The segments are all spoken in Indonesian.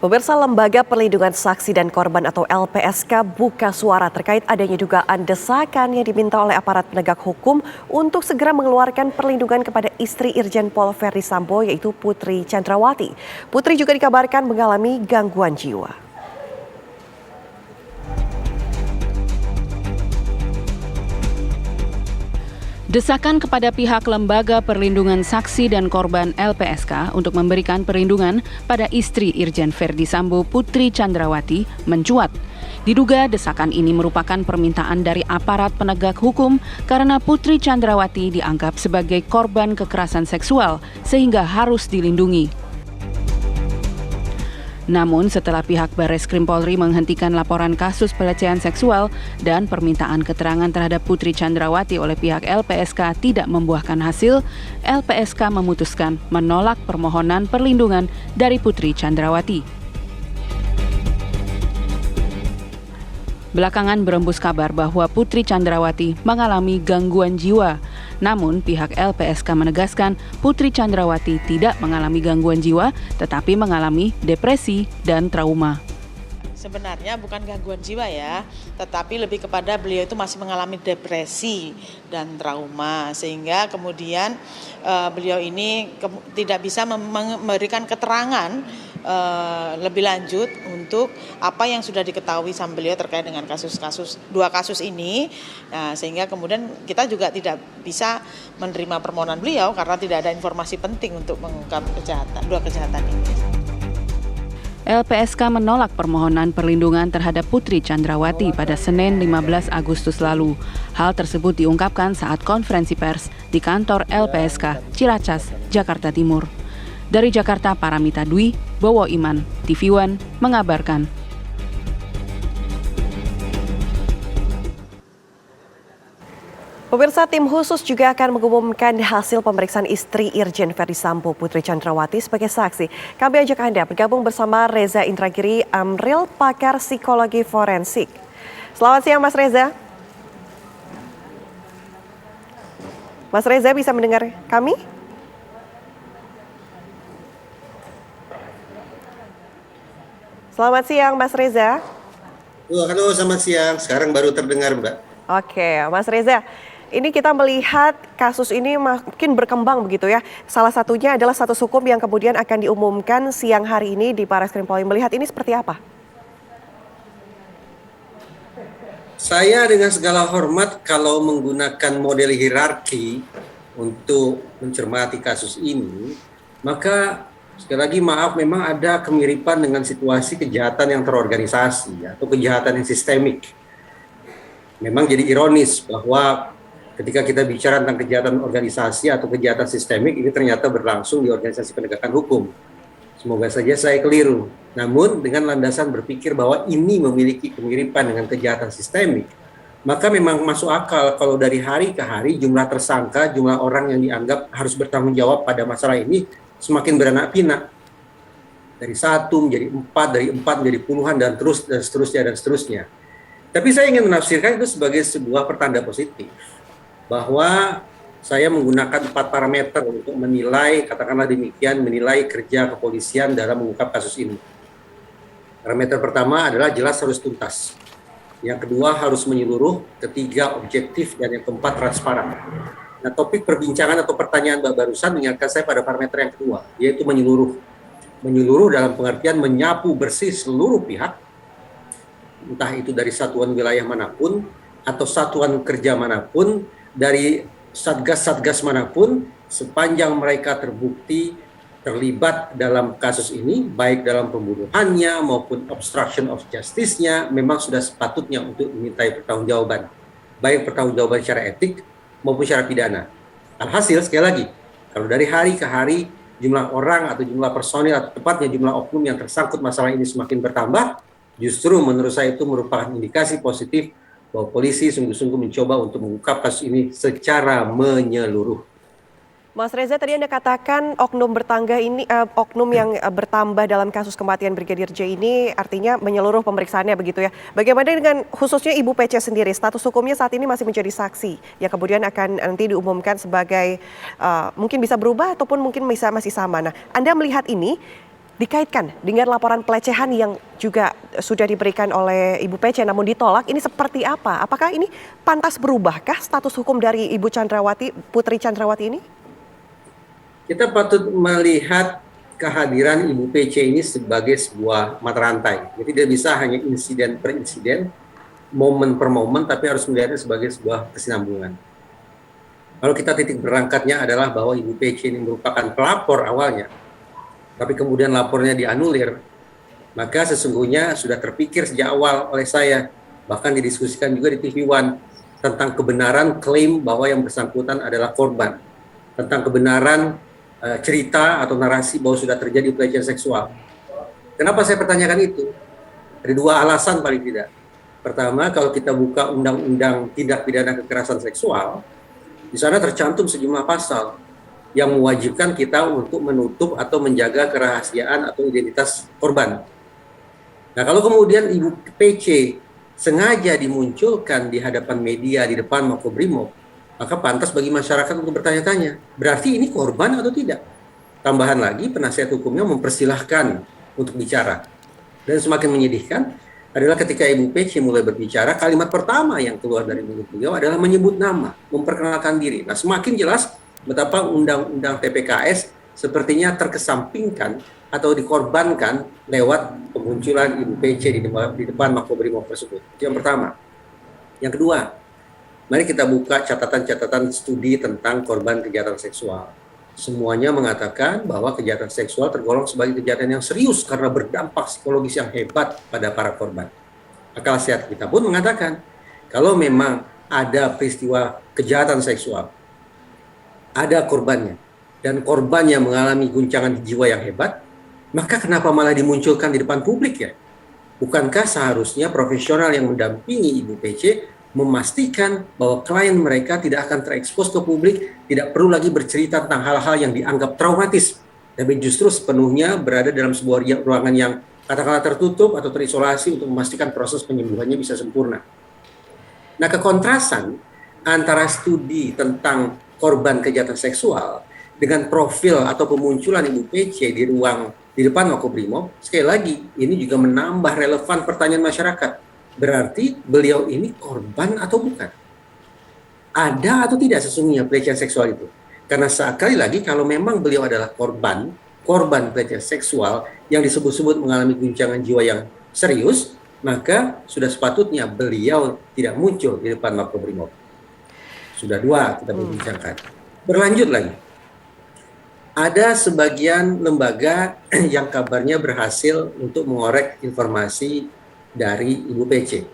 Pemirsa, Lembaga Perlindungan Saksi dan Korban atau LPSK buka suara terkait adanya dugaan desakan yang diminta oleh aparat penegak hukum untuk segera mengeluarkan perlindungan kepada istri Irjen Pol Verdi Sambo yaitu Putri Chandrawati. Putri juga dikabarkan mengalami gangguan jiwa. Desakan kepada pihak Lembaga Perlindungan Saksi dan Korban LPSK untuk memberikan perlindungan pada istri Irjen Verdi Sambo Putri Chandrawati mencuat. Diduga desakan ini merupakan permintaan dari aparat penegak hukum karena Putri Chandrawati dianggap sebagai korban kekerasan seksual sehingga harus dilindungi. Namun setelah pihak Barreskrim Polri menghentikan laporan kasus pelecehan seksual dan permintaan keterangan terhadap Putri Chandrawati oleh pihak LPSK tidak membuahkan hasil, LPSK memutuskan menolak permohonan perlindungan dari Putri Chandrawati. Belakangan berembus kabar bahwa Putri Chandrawati mengalami gangguan jiwa. Namun pihak LPSK menegaskan Putri Chandrawati tidak mengalami gangguan jiwa tetapi mengalami depresi dan trauma. Sebenarnya bukan gangguan jiwa ya, tetapi lebih kepada beliau itu masih mengalami depresi dan trauma sehingga kemudian beliau ini tidak bisa memberikan keterangan lebih lanjut untuk apa yang sudah diketahui sama beliau terkait dengan dua kasus ini. Nah, sehingga kemudian kita juga tidak bisa menerima permohonan beliau karena tidak ada informasi penting untuk mengungkap dua kejahatan ini. LPSK menolak permohonan perlindungan terhadap Putri Chandrawati pada Senin 15 Agustus lalu. Hal tersebut diungkapkan saat konferensi pers di kantor LPSK Ciracas, Jakarta Timur. Dari Jakarta, Paramita Dwi, Bowo Iman, TV One mengabarkan. Pemirsa, tim khusus juga akan mengumumkan hasil pemeriksaan istri Irjen Verdi Sambo Putri Chandrawati sebagai saksi. Kami ajak Anda bergabung bersama Reza Indragiri Amril, pakar psikologi forensik. Selamat siang Mas Reza. Mas Reza bisa mendengar kami? Selamat siang Mas Reza. Halo, selamat siang. Sekarang baru terdengar, Mbak. Oke, Mas Reza. Ini kita melihat kasus ini makin berkembang begitu ya. Salah satunya adalah status hukum yang kemudian akan diumumkan siang hari ini di Barreskrim Polri. Melihat ini seperti apa? Saya dengan segala hormat kalau menggunakan model hierarki untuk mencermati kasus ini, maka sekali lagi maaf, memang ada kemiripan dengan situasi kejahatan yang terorganisasi atau kejahatan yang sistemik. Memang jadi ironis bahwa ketika kita bicara tentang kejahatan organisasi atau kejahatan sistemik, ini ternyata berlangsung di organisasi penegakan hukum. Semoga saja saya keliru. Namun dengan landasan berpikir bahwa ini memiliki kemiripan dengan kejahatan sistemik, maka memang masuk akal kalau dari hari ke hari jumlah tersangka, jumlah orang yang dianggap harus bertanggung jawab pada masalah ini semakin beranak pinak. Dari 1 menjadi 4, dari 4 menjadi puluhan, dan seterusnya. Tapi saya ingin menafsirkan itu sebagai sebuah pertanda positif. Bahwa saya menggunakan 4 parameter untuk menilai, katakanlah demikian, menilai kerja kepolisian dalam mengungkap kasus ini. Parameter pertama adalah jelas harus tuntas. Yang kedua harus menyeluruh, ketiga objektif, dan yang keempat transparan. Nah, topik perbincangan atau pertanyaan Mbak barusan mengingatkan saya pada parameter yang kedua, yaitu menyeluruh. Menyeluruh dalam pengertian menyapu bersih seluruh pihak, entah itu dari satuan wilayah manapun, atau satuan kerja manapun, dari satgas-satgas manapun, sepanjang mereka terbukti terlibat dalam kasus ini, baik dalam pembunuhannya maupun obstruction of justice-nya, memang sudah sepatutnya untuk dimintai pertanggungjawaban, baik pertanggungjawaban secara etik maupun secara pidana. Alhasil, sekali lagi, kalau dari hari ke hari jumlah orang atau jumlah personil atau tepatnya jumlah oknum yang tersangkut masalah ini semakin bertambah, justru menurut saya itu merupakan indikasi positif bahwa polisi sungguh-sungguh mencoba untuk mengungkap kasus ini secara menyeluruh. Mas Reza, tadi Anda katakan oknum yang bertambah dalam kasus kematian Brigadir J ini artinya menyeluruh pemeriksaannya begitu ya. Bagaimana dengan khususnya Ibu PC sendiri? Status hukumnya saat ini masih menjadi saksi yang kemudian akan nanti diumumkan sebagai mungkin bisa berubah ataupun mungkin masih sama. Nah, Anda melihat ini dikaitkan dengan laporan pelecehan yang juga sudah diberikan oleh Ibu PC namun ditolak, ini seperti apa? Apakah ini pantas berubahkah status hukum dari Ibu Chandrawati, Putri Chandrawati ini? Kita patut melihat kehadiran Ibu PC ini sebagai sebuah mata rantai. Jadi tidak bisa hanya insiden per insiden, momen per momen, tapi harus melihatnya sebagai sebuah kesinambungan. Kalau kita titik berangkatnya adalah bahwa Ibu PC ini merupakan pelapor awalnya, tapi kemudian lapornya dianulir, maka sesungguhnya sudah terpikir sejak awal oleh saya, bahkan didiskusikan juga di TV One, tentang kebenaran klaim bahwa yang bersangkutan adalah korban, tentang kebenaran cerita atau narasi bahwa sudah terjadi pelecehan seksual. Kenapa saya pertanyakan itu? Ada dua alasan paling tidak. Pertama, kalau kita buka undang-undang tindak pidana kekerasan seksual, di sana tercantum sejumlah pasal yang mewajibkan kita untuk menutup atau menjaga kerahasiaan atau identitas korban. Nah, kalau kemudian Ibu PC sengaja dimunculkan di hadapan media di depan Makobrimob, maka pantas bagi masyarakat untuk bertanya-tanya, berarti ini korban atau tidak? Tambahan lagi, penasihat hukumnya mempersilahkan untuk bicara. Dan semakin menyedihkan adalah ketika Ibu PC mulai berbicara, kalimat pertama yang keluar dari mulut beliau adalah menyebut nama, memperkenalkan diri. Nah, semakin jelas betapa undang-undang TPKS sepertinya terkesampingkan atau dikorbankan lewat kemunculan Ibu PC di depan Makobrimob tersebut. Itu yang pertama. Yang kedua, mari kita buka catatan-catatan studi tentang korban kejahatan seksual. Semuanya mengatakan bahwa kejahatan seksual tergolong sebagai kejahatan yang serius karena berdampak psikologis yang hebat pada para korban. Akal sehat kita pun mengatakan, kalau memang ada peristiwa kejahatan seksual, ada korbannya, dan korbannya mengalami guncangan jiwa yang hebat, maka kenapa malah dimunculkan di depan publik ya? Bukankah seharusnya profesional yang mendampingi Ibu PC memastikan bahwa klien mereka tidak akan terekspos ke publik, tidak perlu lagi bercerita tentang hal-hal yang dianggap traumatis, tapi justru sepenuhnya berada dalam sebuah ruangan yang katakanlah tertutup atau terisolasi untuk memastikan proses penyembuhannya bisa sempurna. Nah, kekontrasan antara studi tentang korban kejahatan seksual dengan profil atau pemunculan Ibu PC di depan Makobrimob, sekali lagi ini juga menambah relevan pertanyaan masyarakat. Berarti beliau ini korban atau bukan? Ada atau tidak sesungguhnya pelecehan seksual itu? Karena sekali lagi kalau memang beliau adalah korban pelecehan seksual yang disebut-sebut mengalami guncangan jiwa yang serius, maka sudah sepatutnya beliau tidak muncul di depan Makobrimob. Sudah dua kita berbincangkan. Berlanjut lagi. Ada sebagian lembaga yang kabarnya berhasil untuk mengorek informasi dari Ibu PC.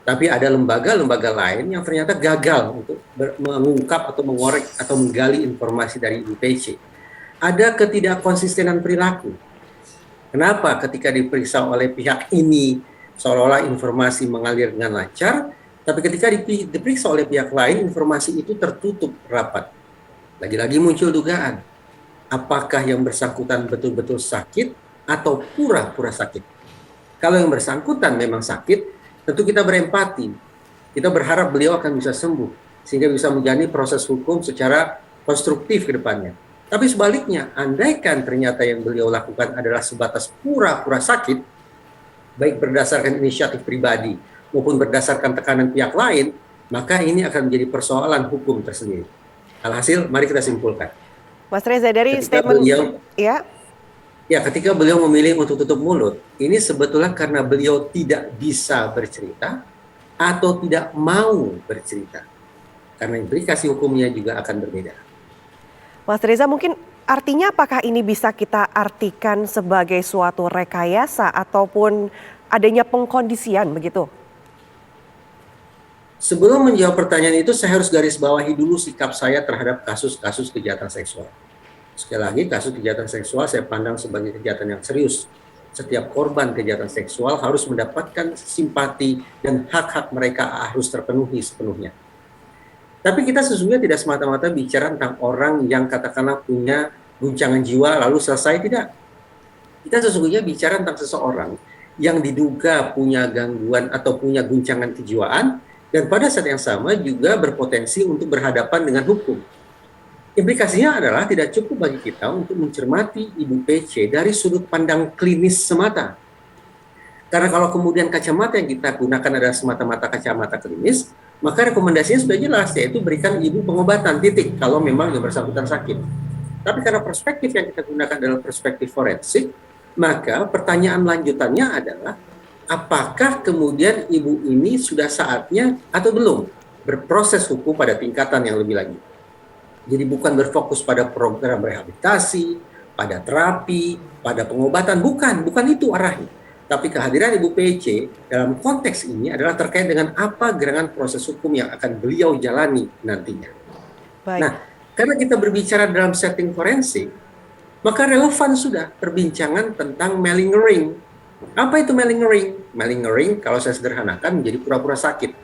Tapi ada lembaga-lembaga lain yang ternyata gagal untuk mengungkap atau mengorek atau menggali informasi dari Ibu PC. Ada ketidakkonsistenan perilaku. Kenapa ketika diperiksa oleh pihak ini seolah-olah informasi mengalir dengan lancar, tapi ketika diperiksa oleh pihak lain, informasi itu tertutup rapat. Lagi-lagi muncul dugaan. Apakah yang bersangkutan betul-betul sakit atau pura-pura sakit? Kalau yang bersangkutan memang sakit, tentu kita berempati. Kita berharap beliau akan bisa sembuh, sehingga bisa menjalani proses hukum secara konstruktif ke depannya. Tapi sebaliknya, andaikan ternyata yang beliau lakukan adalah sebatas pura-pura sakit, baik berdasarkan inisiatif pribadi, maupun berdasarkan tekanan pihak lain, maka ini akan menjadi persoalan hukum tersendiri. Alhasil, mari kita simpulkan. Mas Reza, dari statement ketika beliau memilih untuk tutup mulut, ini sebetulnya karena beliau tidak bisa bercerita atau tidak mau bercerita. Karena implikasi hukumnya juga akan berbeda. Mas Reza, mungkin artinya apakah ini bisa kita artikan sebagai suatu rekayasa ataupun adanya pengkondisian begitu? Sebelum menjawab pertanyaan itu, saya harus garis bawahi dulu sikap saya terhadap kasus-kasus kejahatan seksual. Sekali lagi, kasus kejahatan seksual saya pandang sebagai kejahatan yang serius. Setiap korban kejahatan seksual harus mendapatkan simpati dan hak-hak mereka harus terpenuhi sepenuhnya. Tapi kita sesungguhnya tidak semata-mata bicara tentang orang yang katakanlah punya guncangan jiwa lalu selesai, tidak. Kita sesungguhnya bicara tentang seseorang yang diduga punya gangguan atau punya guncangan kejiwaan, dan pada saat yang sama juga berpotensi untuk berhadapan dengan hukum. Implikasinya adalah tidak cukup bagi kita untuk mencermati Ibu PC dari sudut pandang klinis semata. Karena kalau kemudian kacamata yang kita gunakan adalah semata-mata kacamata klinis, maka rekomendasinya sudah jelas, yaitu berikan ibu pengobatan, titik, kalau memang yang bersangkutan sakit. Tapi karena perspektif yang kita gunakan adalah perspektif forensik, maka pertanyaan lanjutannya adalah, apakah kemudian ibu ini sudah saatnya atau belum berproses hukum pada tingkatan yang lebih lanjut. Jadi bukan berfokus pada program rehabilitasi, pada terapi, pada pengobatan, bukan itu arahnya. Tapi kehadiran Ibu PC dalam konteks ini adalah terkait dengan apa gerangan proses hukum yang akan beliau jalani nantinya. Baik. Nah, karena kita berbicara dalam setting forensik, maka relevan sudah perbincangan tentang malingering. Apa itu malingering? Malingering kalau saya sederhanakan menjadi pura-pura sakit.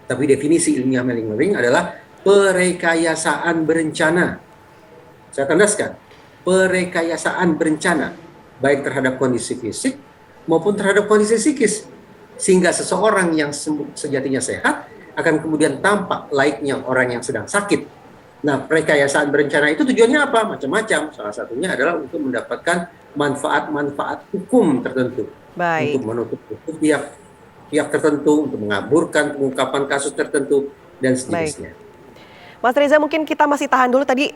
Tapi definisi ilmiah malingering adalah perekayasaan berencana. Saya tandaskan, perekayasaan berencana, baik terhadap kondisi fisik maupun terhadap kondisi psikis. Sehingga seseorang yang sejatinya sehat akan kemudian tampak layaknya orang yang sedang sakit. Nah, perekayasaan berencana itu tujuannya apa? Macam-macam. Salah satunya adalah untuk mendapatkan manfaat-manfaat hukum tertentu. Baik. Untuk menutup pihak tertentu, untuk mengaburkan pengungkapan kasus tertentu, dan sejenisnya. Mas Reza, mungkin kita masih tahan dulu tadi.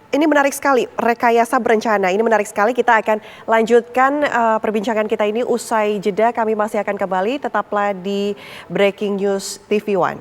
Ini menarik sekali, rekayasa berencana. Ini menarik sekali, kita akan lanjutkan perbincangan kita ini usai jeda. Kami masih akan kembali, tetaplah di Breaking News TV One.